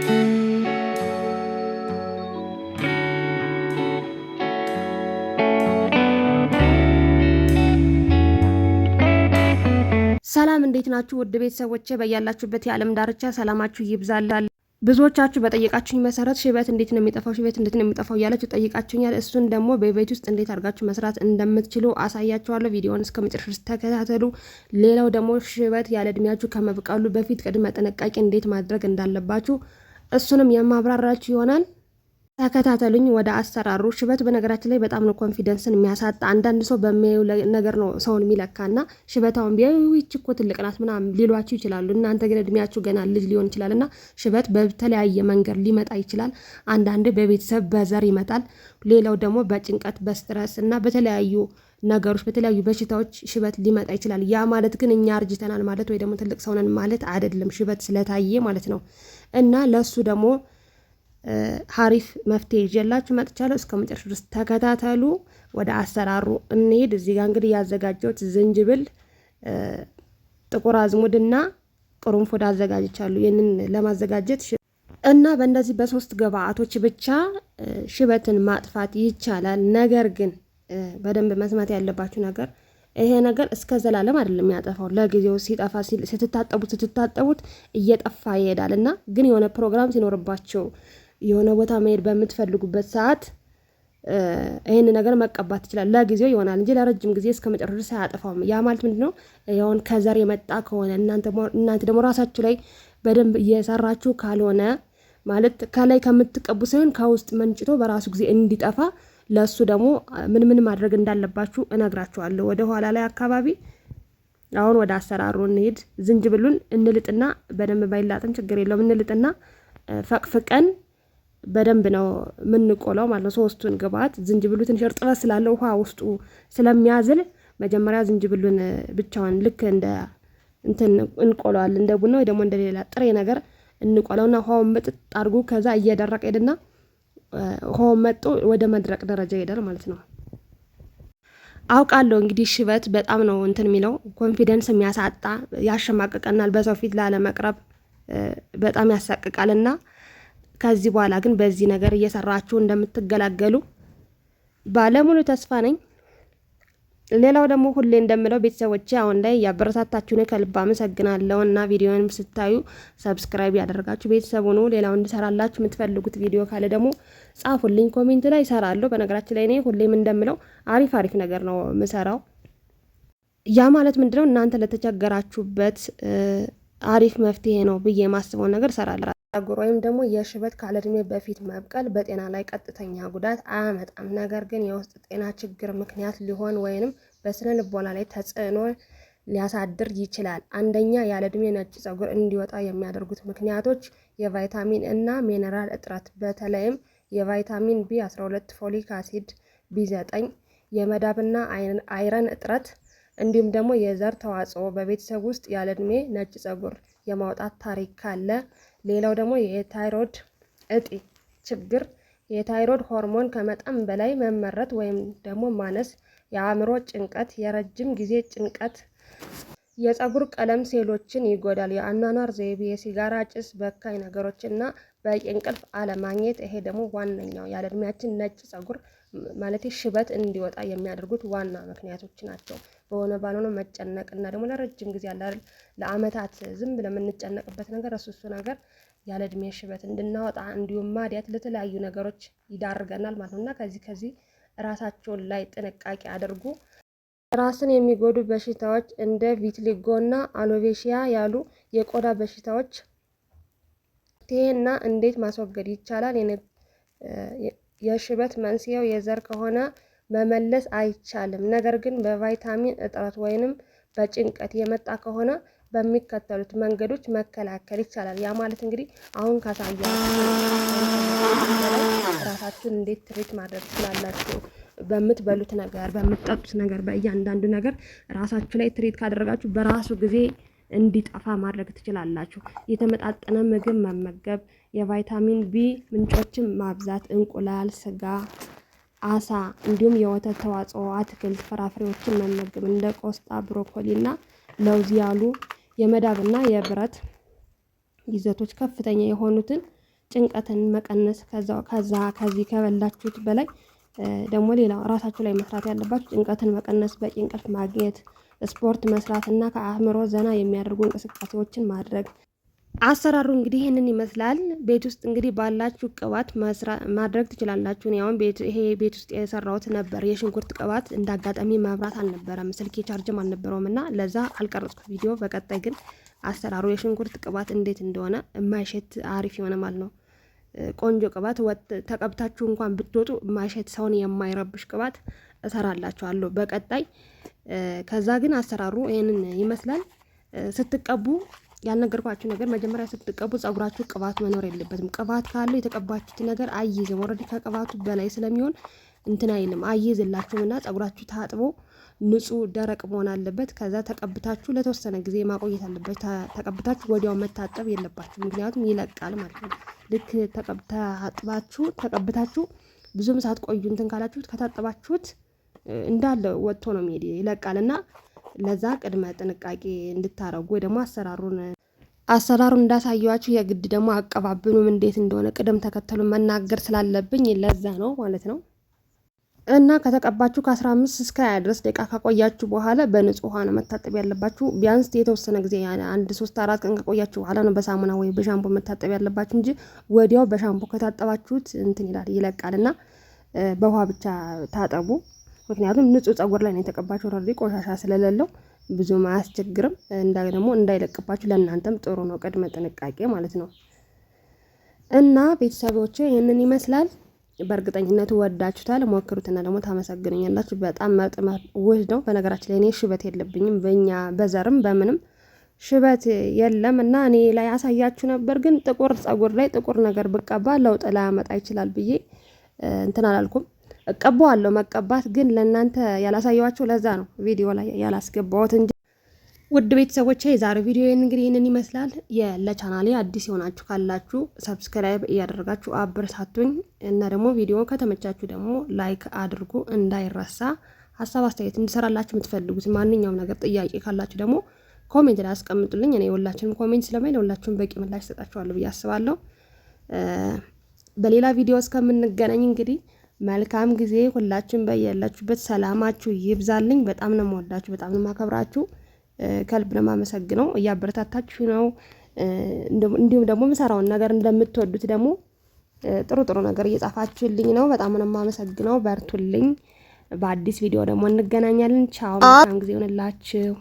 ሰላም እንዴት ናችሁ? ውድ ቤተሰቦቼ በያላችሁበት የዓለም ዳርቻ ሰላማችሁ ይብዛላል። ብዙዎቻችሁ በጠየቃችሁኝ መሰረት ሽበት እንዴት ነው የሚጠፋው እያላችሁ ጠይቃችሁኛል። እሱን ደግሞ በቤት ውስጥ እንዴት አድርጋችሁ መስራት እንደምትችሉ አሳያችኋለሁ። ቪዲዮውን እስከ መጨረሻ ተከታተሉ። ሌላው ደግሞ ሽበት ያለ እድሜያችሁ ከመብቀሉ በፊት ቅድመ ጥንቃቄ እንዴት ማድረግ እንዳለባችሁ እሱንም የማብራራችሁ ይሆናል። ተከታተሉኝ። ወደ አሰራሩ። ሽበት በነገራችን ላይ በጣም ነው ኮንፊደንስን የሚያሳጣ። አንዳንድ ሰው በሚያዩ ነገር ነው ሰውን የሚለካና ሽበታውን ቢያዩ ይህች እኮ ትልቅ ናት ምናምን ሊሏችሁ ይችላሉ። እናንተ ግን እድሜያችሁ ገና ልጅ ሊሆን ይችላልና ሽበት በተለያየ መንገድ ሊመጣ ይችላል። አንዳንድ በቤተሰብ በዘር ይመጣል። ሌላው ደግሞ በጭንቀት በስትረስ እና በተለያዩ ነገሮች በተለያዩ በሽታዎች ሽበት ሊመጣ ይችላል። ያ ማለት ግን እኛ አርጅተናል ማለት ወይ ደግሞ ትልቅ ሰው ነን ማለት አይደለም። ሽበት ስለታየ ማለት ነው። እና ለሱ ደግሞ ሀሪፍ መፍትሄ ይዤላችሁ መጥቻለሁ። እስከ መጨረሻ ድረስ ተከታተሉ። ወደ አሰራሩ እንሄድ። እዚህ ጋር እንግዲህ ያዘጋጀሁት ዝንጅብል፣ ጥቁር አዝሙድና ቅርንፉድ አዘጋጅቻለሁ። ይህንን ለማዘጋጀት እና በእንደዚህ በሶስት ግብአቶች ብቻ ሽበትን ማጥፋት ይቻላል። ነገር ግን በደንብ መስማት ያለባችሁ ነገር ይሄ ነገር እስከ ዘላለም አይደለም ያጠፋው። ለጊዜው ሲጠፋ ስትታጠቡት እየጠፋ ይሄዳል እና ግን የሆነ ፕሮግራም ሲኖርባቸው የሆነ ቦታ መሄድ በምትፈልጉበት ሰዓት ይሄን ነገር መቀባት ይችላል። ለጊዜው ይሆናል እንጂ ለረጅም ጊዜ እስከ መጨረሻ ሳያጠፋው። ያ ማለት ምንድነው? ያውን ከዘር የመጣ ከሆነ እናንተ ደግሞ ራሳችሁ ላይ በደንብ እየሰራችሁ ካልሆነ ማለት ከላይ ከምትቀቡ ሳይሆን ከውስጥ መንጭቶ በራሱ ጊዜ እንዲጠፋ ለሱ ደግሞ ምን ማድረግ እንዳለባችሁ እነግራችኋለሁ ወደ ኋላ ላይ አካባቢ። አሁን ወደ አሰራሩ እንሄድ። ዝንጅብሉን እንልጥና በደንብ ባይላጥም ችግር የለውም እንልጥና ፈቅፍቀን በደንብ ነው የምንቆላው ማለት ነው። ሶስቱን ግብአት ዝንጅብሉ ትንሽ እርጥበት ስላለው ውሃ ውስጡ ስለሚያዝል መጀመሪያ ዝንጅብሉን ብቻውን ልክ እንደ እንቆላዋለን። እንደ ቡና ወይ ደግሞ እንደ ሌላ ጥሬ ነገር እንቆላውና ውሃውን መጥጥ አድርጉ። ከዛ እየደረቀ ሄድና ውሃውን መጥቶ ወደ መድረቅ ደረጃ ይሄዳል ማለት ነው። አውቃለሁ እንግዲህ ሽበት በጣም ነው የሚለው ኮንፊደንስ የሚያሳጣ ያሸማቀቀናል። በሰው ፊት ላለመቅረብ በጣም ያሳቅቃልና ከዚህ በኋላ ግን በዚህ ነገር እየሰራችሁ እንደምትገላገሉ ባለሙሉ ተስፋ ነኝ። ሌላው ደግሞ ሁሌ እንደምለው ቤተሰቦቼ አሁን ላይ ያበረታታችሁ ነው፣ ከልብ አመሰግናለሁ። እና ቪዲዮውን ስታዩ ሰብስክራይብ ያደረጋችሁ ቤተሰቡ ነው። ሌላው እንድሰራላችሁ የምትፈልጉት ቪዲዮ ካለ ደግሞ ጻፉልኝ፣ ኮሜንት ላይ እሰራለሁ። በነገራችን ላይ እኔ ሁሌም እንደምለው አሪፍ ነገር ነው የምሰራው። ያ ማለት ምንድነው? እናንተ ለተቸገራችሁበት አሪፍ መፍትሄ ነው ብዬ የማስበው ነገር እሰራለሁ። ጸጉር ወይም ደግሞ የሽበት ካለ እድሜ በፊት መብቀል በጤና ላይ ቀጥተኛ ጉዳት አያመጣም። ነገር ግን የውስጥ ጤና ችግር ምክንያት ሊሆን ወይንም በስነ ልቦና ላይ ተጽዕኖ ሊያሳድር ይችላል። አንደኛ ያለ እድሜ ነጭ ጸጉር እንዲወጣ የሚያደርጉት ምክንያቶች የቫይታሚን እና ሚነራል እጥረት፣ በተለይም የቫይታሚን ቢ12፣ ፎሊክ አሲድ፣ ቢ9፣ የመዳብና አይረን እጥረት እንዲሁም ደግሞ የዘር ተዋጽኦ በቤተሰብ ውስጥ ያለ እድሜ ነጭ ጸጉር የማውጣት ታሪክ ካለ። ሌላው ደግሞ የታይሮይድ እጢ ችግር፣ የታይሮይድ ሆርሞን ከመጠን በላይ መመረት ወይም ደግሞ ማነስ፣ የአእምሮ ጭንቀት፣ የረጅም ጊዜ ጭንቀት፣ የጸጉር ቀለም ሴሎችን ይጎዳል፣ የአኗኗር ዘይቤ፣ የሲጋራ ጭስ፣ በካይ ነገሮችና በቂ እንቅልፍ አለማግኘት። ይሄ ደግሞ ዋነኛው ያለ እድሜያችን ነጭ ጸጉር ማለት ሽበት እንዲወጣ የሚያደርጉት ዋና ምክንያቶች ናቸው። በሆነ ባልሆነ መጨነቅ እና ደግሞ ለረጅም ጊዜ ያለ ለአመታት ዝም ብለን የምንጨነቅበት ነገር እሱ ነገር ያለ እድሜ ሽበት እንድናወጣ እንዲሁም ማዲያት ለተለያዩ ነገሮች ይዳርገናል ማለት ነውና ከዚህ ራሳቸውን ላይ ጥንቃቄ አድርጉ። ራስን የሚጎዱ በሽታዎች እንደ ቪቲሊጎና አሎቬሺያ ያሉ የቆዳ በሽታዎች እና እንዴት ማስወገድ ይቻላል? የሽበት መንስኤው የዘር ከሆነ መመለስ አይቻልም። ነገር ግን በቫይታሚን እጥረት ወይንም በጭንቀት የመጣ ከሆነ በሚከተሉት መንገዶች መከላከል ይቻላል። ያ ማለት እንግዲህ አሁን ካሳያችሁ ራሳችሁን እንዴት ትሪት ማድረግ ትችላላችሁ? በምትበሉት ነገር፣ በምትጠጡት ነገር፣ በእያንዳንዱ ነገር ራሳችሁ ላይ ትሪት ካደረጋችሁ በራሱ ጊዜ እንዲጠፋ ማድረግ ትችላላችሁ። የተመጣጠነ ምግብ መመገብ፣ የቫይታሚን ቢ ምንጮችን ማብዛት፣ እንቁላል፣ ስጋ፣ አሳ እንዲሁም የወተት ተዋጽኦ፣ አትክልት፣ ፍራፍሬዎችን መመገብ እንደ ቆስጣ፣ ብሮኮሊና ለውዝ ያሉ የመዳብና የብረት ይዘቶች ከፍተኛ የሆኑትን ጭንቀትን መቀነስ ከዚህ ከበላችሁት በላይ ደግሞ ሌላ ራሳችሁ ላይ መስራት ያለባችሁ ጭንቀትን መቀነስ፣ በቂ እንቅልፍ ማግኘት፣ ስፖርት መስራት እና ከአእምሮ ዘና የሚያደርጉ እንቅስቃሴዎችን ማድረግ። አሰራሩ እንግዲህ ይህንን ይመስላል። ቤት ውስጥ እንግዲህ ባላችሁ ቅባት ማድረግ ትችላላችሁ። አሁን ይሄ ቤት ውስጥ የሰራሁት ነበር የሽንኩርት ቅባት። እንዳጋጣሚ መብራት አልነበረም፣ ስልኬ ቻርጅም አልነበረውም እና ለዛ አልቀረጽኩት ቪዲዮ። በቀጣይ ግን አሰራሩ የሽንኩርት ቅባት እንዴት እንደሆነ የማይሸት አሪፍ የሆነ ማለት ነው ቆንጆ ቅባት ተቀብታችሁ እንኳን ብትወጡ የማይሸት ሰውን የማይረብሽ ቅባት እሰራላችኋለሁ በቀጣይ። ከዛ ግን አሰራሩ ይሄንን ይመስላል። ስትቀቡ ያልነገርኳችሁ ነገር መጀመሪያ ስትቀቡ ጸጉራችሁ ቅባት መኖር የለበትም። ቅባት ካለው የተቀባችሁት ነገር አይይዝም። ኦልሬዲ ከቅባቱ በላይ ስለሚሆን እንትን አይልም፣ አይይዝላችሁም እና ጸጉራችሁ ታጥቦ ንጹህ ደረቅ መሆን አለበት። ከዛ ተቀብታችሁ ለተወሰነ ጊዜ ማቆየት አለበት። ተቀብታችሁ ወዲያው መታጠብ የለባችሁ፣ ምክንያቱም ይለቃል ማለት ነው። ልክ ተቀብታችሁ ብዙም ሳትቆዩ እንትን ካላችሁት ከታጠባችሁት እንዳለ ወጥቶ ነው የሚሄድ፣ ይለቃል እና ለዛ ቅድመ ጥንቃቄ እንድታረጉ ወይ ደግሞ አሰራሩን እንዳሳየዋችሁ የግድ ደግሞ አቀባበሉም እንዴት እንደሆነ ቅደም ተከተሉን መናገር ስላለብኝ ለዛ ነው ማለት ነው። እና ከተቀባችሁ ከ15 እስከ 20 ድረስ ደቂቃ ካቆያችሁ በኋላ በንጹህ ውሃ ነው መታጠብ ያለባችሁ። ቢያንስ የተወሰነ ጊዜ 1-3-4 ቀን ከቆያችሁ በኋላ ነው በሳሙና ወይ በሻምፖ መታጠብ ያለባችሁ እንጂ ወዲያው በሻምፖ ከታጠባችሁት እንትን ይላል፣ ይለቃልና በውሃ ብቻ ታጠቡ። ምክንያቱም ንጹህ ጸጉር ላይ ነው የተቀባችሁ። ኦልሬዲ ቆሻሻ ስለሌለው ብዙም አያስቸግርም። ደግሞ እንዳይለቅባችሁ ለእናንተም ጥሩ ነው፣ ቅድመ ጥንቃቄ ማለት ነው። እና ቤተሰቦቼ ይህንን ይመስላል። በእርግጠኝነቱ ወዳችሁታል። ሞክሩትና ደግሞ ታመሰግኑኛላችሁ። በጣም ውህድ ነው። በነገራችን ላይ እኔ ሽበት የለብኝም፣ በዘርም በምንም ሽበት የለም እና እኔ ላይ ያሳያችሁ ነበር። ግን ጥቁር ጸጉር ላይ ጥቁር ነገር ብቀባ ለውጥ ላያመጣ ይችላል ብዬ እንትን አላልኩም። እቀባዋለሁ። መቀባት ግን ለእናንተ ያላሳየዋችሁ ለዛ ነው ቪዲዮ ላይ ያላስገባሁት እንጂ። ውድ ቤተሰቦቼ የዛሬው ቪዲዮ እንግዲህ ይህንን ይመስላል። ለቻናሌ አዲስ የሆናችሁ ካላችሁ ሰብስክራይብ እያደረጋችሁ አበረታቱኝ እና ደግሞ ቪዲዮ ከተመቻችሁ ደግሞ ላይክ አድርጉ እንዳይረሳ። ሀሳብ አስተያየት እንድሰራላችሁ የምትፈልጉት ማንኛውም ነገር ጥያቄ ካላችሁ ደግሞ ኮሜንት ላይ አስቀምጡልኝ። እኔ ሁላችሁም ኮሜንት ስለማይ ለሁላችሁም በቂ ምላሽ ሰጣችኋለሁ ብዬ አስባለሁ። በሌላ ቪዲዮ እስከምንገናኝ እንግዲህ መልካም ጊዜ። ሁላችሁም በያላችሁበት ሰላማችሁ ይብዛልኝ። በጣም ነው የምወዳችሁ፣ በጣም ነው የማከብራችሁ። ከልብ ነው የማመሰግነው። እያበረታታችሁ ነው። እንዲሁም ደግሞ የምሰራውን ነገር እንደምትወዱት ደግሞ ጥሩ ነገር እየጻፋችሁልኝ ነው። በጣም ነው የማመሰግነው። በርቱልኝ። በአዲስ ቪዲዮ ደግሞ እንገናኛለን። ቻው። መልካም ጊዜ ይሁንላችሁ።